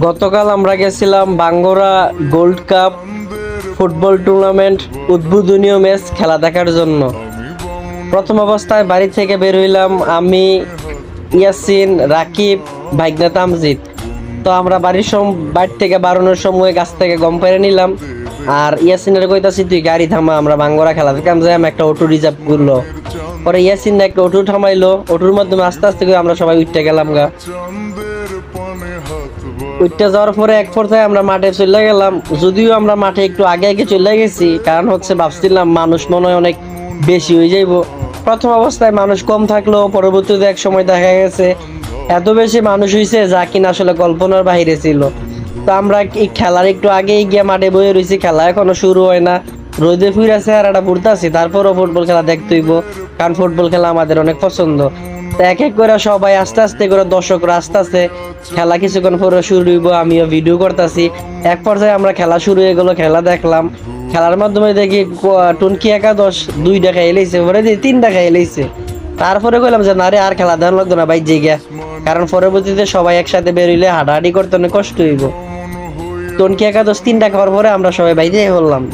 গতকাল আমরা গেছিলাম Bangra gold cup football tournament উদ্বোধনীয় ম্যাচ খেলা দেখার জন্য। প্রথম অবস্থায় বাড়ি থেকে বের হইলাম আমি, ইয়াসিন, রাকিব, ভাইগনা তামজিদ। তো আমরা বাড়ি থেকে বাড়ানোর সময় গাছ থেকে গম পেরে নিলাম। আর ইয়াসিনের কইতাছি তুই গাড়ি থামা, আমরা বাঙ্গরা খেলা দেখলাম যে আমি একটা অটো রিজার্ভ করলো। পরে ইয়াসিন একটা অটো থামাইলো, অটোর মাধ্যমে আস্তে আস্তে করে আমরা সবাই উঠতে গেলাম গা। উঠতে যাওয়ার পরে এক পর্যায়ে আমরা মাঠে চলে গেলাম। যদিও আমরা মাঠে একটু আগে আগে চলে গেছি, কারণ হচ্ছে ভাবছিলাম মানুষ মনে হয় অনেক বেশি হয়ে যাইব। প্রথম অবস্থায় মানুষ কম থাকলেও পরবর্তীতে এক সময় দেখা গেছে এত বেশি মানুষ হয়েছে যা কিনা আসলে কল্পনার বাইরে ছিল। তো আমরা এই খেলার একটু আগেই গিয়ে মাঠে বয়ে রয়েছি, খেলা এখনো শুরু হয় না। রোদে ফুইরাছে আর একটা পড়তেছি, তারপরও ফুটবল খেলা দেখতে হইব, কারণ ফুটবল খেলা আমাদের অনেক পছন্দ। তো এক এক করে সবাই আস্তে আস্তে করে দর্শকরা আস্তে আস্তে খেলা কিছুক্ষণ পরে শুরু হইব, আমিও ভিডিও করতেছি। এক পর্যায়ে আমরা খেলা শুরু হয়ে গেলো, খেলা দেখলাম। খেলার মাধ্যমে দেখি টুনকি একাদশ 2 টাকা এলাইছে, পরে 3 টাকা এলাইছে। তারপরে কইলাম যে না রে, আর খেলা দেওয়ার লাগতো না ভাই জায়গা, কারণ পরবর্তীতে সবাই একসাথে বেরোইলে হাঁটাহাঁটি করতে অনেক কষ্ট হইব। টুনকি একাদশ 3 টাকা হওয়ার পরে আমরা সবাই বাইরে হলাম।